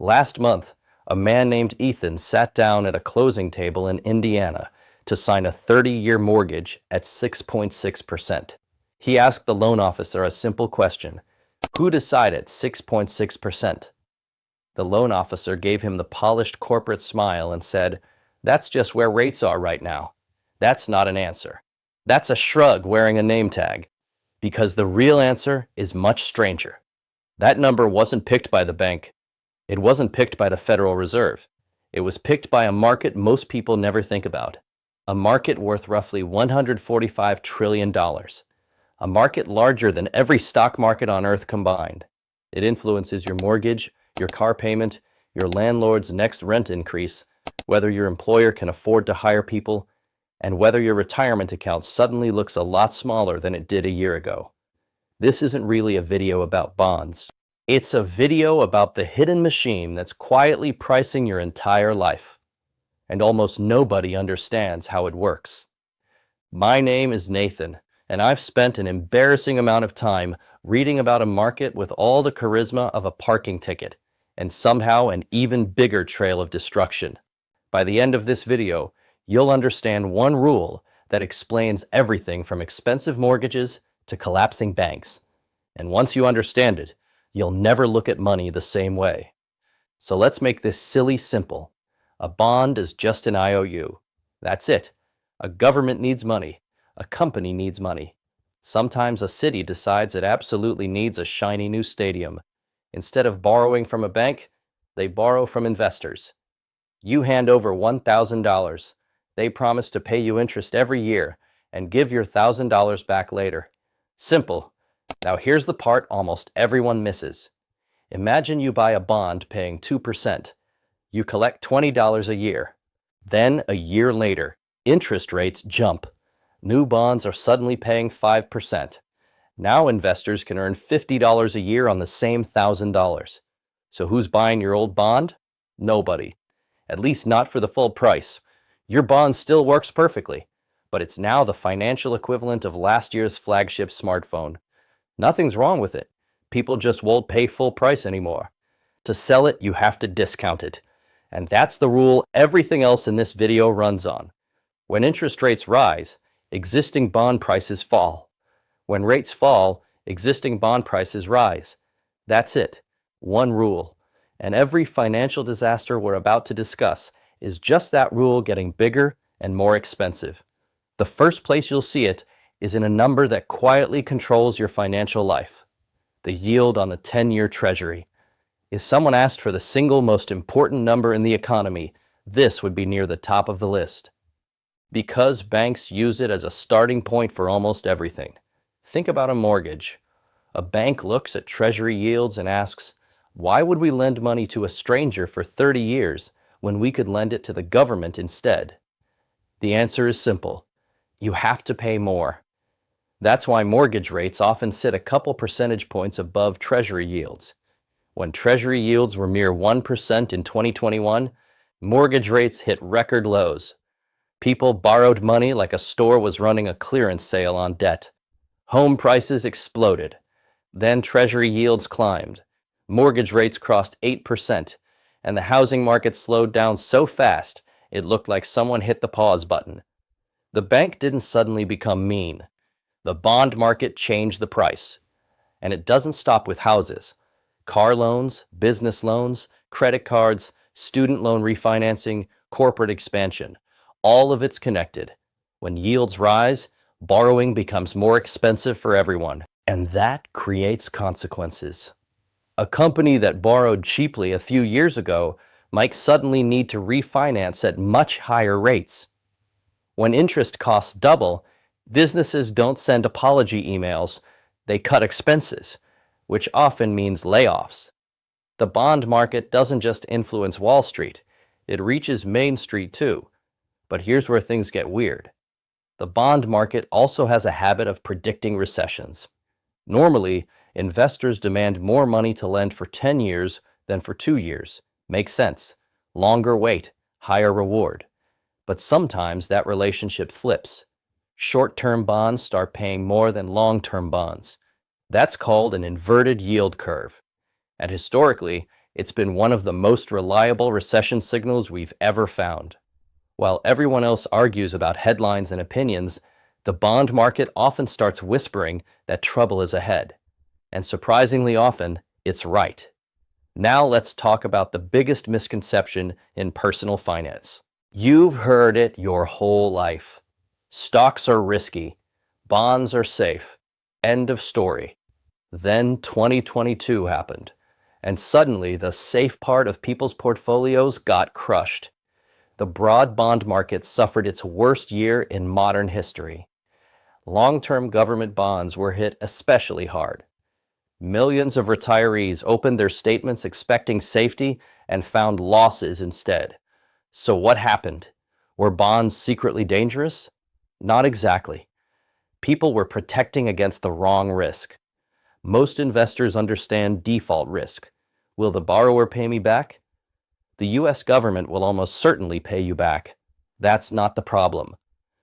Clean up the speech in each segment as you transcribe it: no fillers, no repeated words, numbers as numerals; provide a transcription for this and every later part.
Last month, a man named Ethan sat down at a closing table in Indiana to sign a 30-year mortgage at 6.6%. He asked the loan officer a simple question: who decided 6.6%? The loan officer gave him the polished corporate smile and said, "That's just where rates are right now." That's not an answer. That's a shrug wearing a name tag. Because the real answer is much stranger. That number wasn't picked by the bank. It wasn't picked by the Federal Reserve. It was picked by a market most people never think about. A market worth roughly $145 trillion. A market larger than every stock market on Earth combined. It influences your mortgage, your car payment, your landlord's next rent increase, whether your employer can afford to hire people, and whether your retirement account suddenly looks a lot smaller than it did a year ago. This isn't really a video about bonds. It's a video about the hidden machine that's quietly pricing your entire life. And almost nobody understands how it works. My name is Nathan, and I've spent an embarrassing amount of time reading about a market with all the charisma of a parking ticket, and somehow an even bigger trail of destruction. By the end of this video, you'll understand one rule that explains everything from expensive mortgages to collapsing banks. And once you understand it, you'll never look at money the same way. So let's make this silly simple. A bond is just an IOU. That's it. A government needs money. A company needs money. Sometimes a city decides it absolutely needs a shiny new stadium. Instead of borrowing from a bank, they borrow from investors. You hand over $1,000. They promise to pay you interest every year and give your $1,000 back later. Simple. Now here's the part almost everyone misses. Imagine you buy a bond paying 2%. You collect $20 a year. Then, a year later, interest rates jump. New bonds are suddenly paying 5%. Now investors can earn $50 a year on the same $1,000. So who's buying your old bond? Nobody. At least not for the full price. Your bond still works perfectly, but it's now the financial equivalent of last year's flagship smartphone. Nothing's wrong with it. People just won't pay full price anymore. To sell it, you have to discount it. And that's the rule everything else in this video runs on. When interest rates rise, existing bond prices fall. When rates fall, existing bond prices rise. That's it. One rule. And every financial disaster we're about to discuss is just that rule getting bigger and more expensive. The first place you'll see it is in a number that quietly controls your financial life. The yield on a 10-year treasury. If someone asked for the single most important number in the economy, this would be near the top of the list. Because banks use it as a starting point for almost everything. Think about a mortgage. A bank looks at treasury yields and asks, why would we lend money to a stranger for 30 years when we could lend it to the government instead? The answer is simple. You have to pay more. That's why mortgage rates often sit a couple percentage points above treasury yields. When treasury yields were mere 1% in 2021, mortgage rates hit record lows. People borrowed money like a store was running a clearance sale on debt. Home prices exploded. Then treasury yields climbed. Mortgage rates crossed 8%, and the housing market slowed down so fast it looked like someone hit the pause button. The bank didn't suddenly become mean. The bond market changed the price. And it doesn't stop with houses. Car loans, business loans, credit cards, student loan refinancing, corporate expansion. All of it's connected. When yields rise, borrowing becomes more expensive for everyone. And that creates consequences. A company that borrowed cheaply a few years ago might suddenly need to refinance at much higher rates. When interest costs double, businesses don't send apology emails, they cut expenses, which often means layoffs. The bond market doesn't just influence Wall Street, it reaches Main Street too. But here's where things get weird. The bond market also has a habit of predicting recessions. Normally, investors demand more money to lend for 10 years than for 2 years. Makes sense. Longer wait, higher reward. But sometimes that relationship flips. Short-term bonds start paying more than long-term bonds. That's called an inverted yield curve. And historically, It's been one of the most reliable recession signals we've ever found. While everyone else argues about headlines and opinions, the bond market often starts whispering that trouble is ahead. And surprisingly often, it's right. Now let's talk about the biggest misconception in personal finance. You've heard it your whole life. Stocks are risky. Bonds are safe. End of story. Then 2022 happened, and suddenly the safe part of people's portfolios got crushed. The broad bond market suffered its worst year in modern history. Long-term government bonds were hit especially hard. Millions of retirees opened their statements expecting safety and found losses instead. So what happened? Were bonds secretly dangerous? Not exactly. People were protecting against the wrong risk. Most investors understand default risk. Will the borrower pay me back? The US government will almost certainly pay you back. That's not the problem.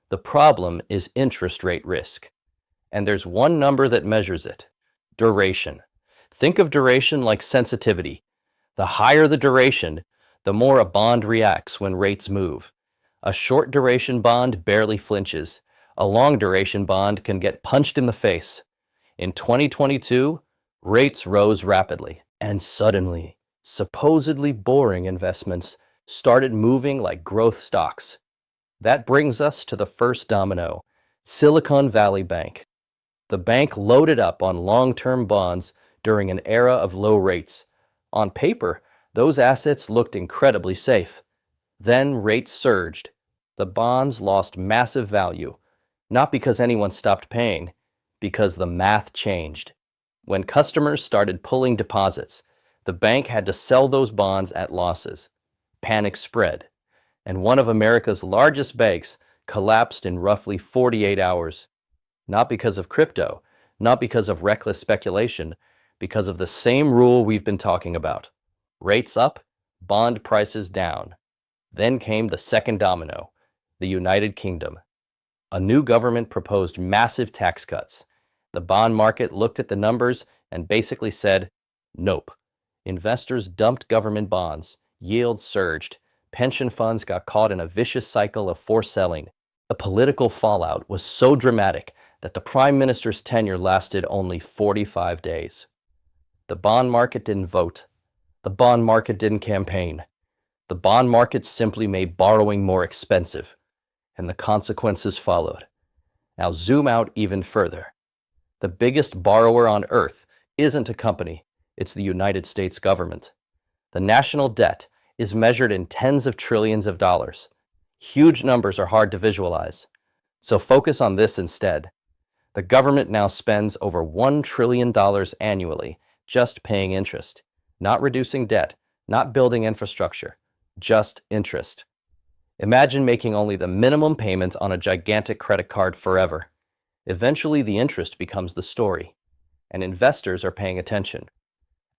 The problem is interest rate risk. And there's one number that measures it: duration. Think of duration like sensitivity. The higher the duration, the more a bond reacts when rates move. A short duration bond barely flinches. A long duration bond can get punched in the face. In 2022, rates rose rapidly, and suddenly, supposedly boring investments started moving like growth stocks. That brings us to the first domino: Silicon Valley Bank. The bank loaded up on long-term bonds during an era of low rates. On paper, those assets looked incredibly safe. Then rates surged. The bonds lost massive value, not because anyone stopped paying, because the math changed. When customers started pulling deposits, the bank had to sell those bonds at losses. Panic spread, and one of America's largest banks collapsed in roughly 48 hours. Not because of crypto, not because of reckless speculation, because of the same rule we've been talking about. Rates up, bond prices down. Then came the second domino: the United Kingdom. A new government proposed massive tax cuts. The bond market looked at the numbers and basically said, nope. Investors dumped government bonds, yields surged, pension funds got caught in a vicious cycle of forced selling. The political fallout was so dramatic that the Prime Minister's tenure lasted only 45 days. The bond market didn't vote. The bond market didn't campaign. The bond market simply made borrowing more expensive, and the consequences followed. Now zoom out even further. The biggest borrower on earth isn't a company, it's the United States government. The national debt is measured in tens of trillions of dollars. Huge numbers are hard to visualize, so focus on this instead. The government now spends over $1 trillion annually just paying interest, not reducing debt, not building infrastructure, just interest. Imagine making only the minimum payment on a gigantic credit card forever. Eventually, the interest becomes the story, and investors are paying attention.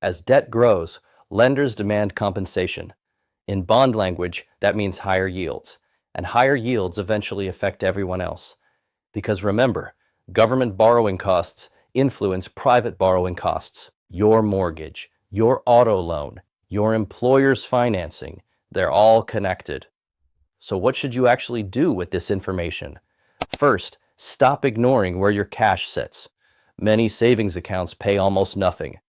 As debt grows, lenders demand compensation. In bond language, that means higher yields, and higher yields eventually affect everyone else. Because remember, government borrowing costs influence private borrowing costs. Your mortgage, your auto loan, your employer's financing, they're all connected. So what should you actually do with this information? First, stop ignoring where your cash sits. Many savings accounts pay almost nothing.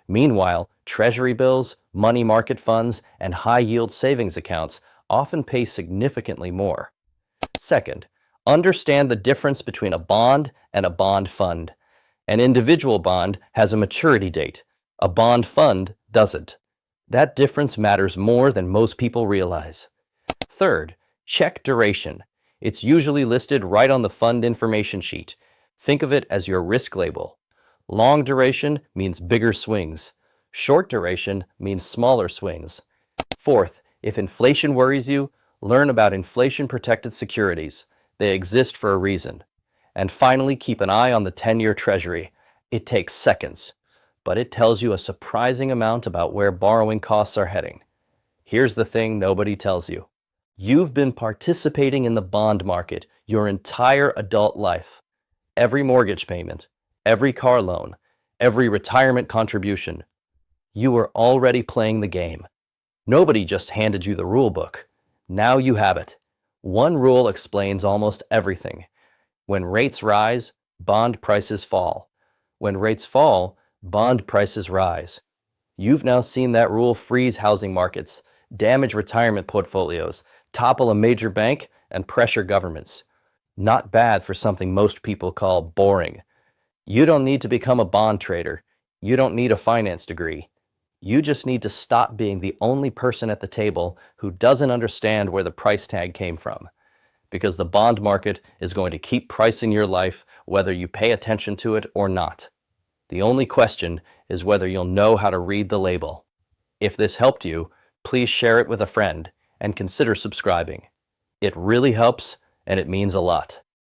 Meanwhile, treasury bills, money market funds, and high-yield savings accounts often pay significantly more. Second, understand the difference between a bond and a bond fund. An individual bond has a maturity date. A bond fund doesn't. That difference matters more than most people realize. Third, check duration. It's usually listed right on the fund information sheet. Think of it as your risk label. Long duration means bigger swings. Short duration means smaller swings. Fourth, if inflation worries you, learn about inflation-protected securities. They exist for a reason. And finally, keep an eye on the 10-year Treasury. It takes seconds, but it tells you a surprising amount about where borrowing costs are heading. Here's the thing nobody tells you. You've been participating in the bond market your entire adult life. Every mortgage payment, every car loan, every retirement contribution. You were already playing the game. Nobody just handed you the rule book. Now you have it. One rule explains almost everything. When rates rise, bond prices fall. When rates fall, bond prices rise. You've now seen that rule freeze housing markets, damage retirement portfolios, topple a major bank, and pressure governments. Not bad for something most people call boring. You don't need to become a bond trader. You don't need a finance degree. You just need to stop being the only person at the table who doesn't understand where the price tag came from. Because the bond market is going to keep pricing your life whether you pay attention to it or not. The only question is whether you'll know how to read the label. If this helped you, please share it with a friend and consider subscribing. It really helps and it means a lot.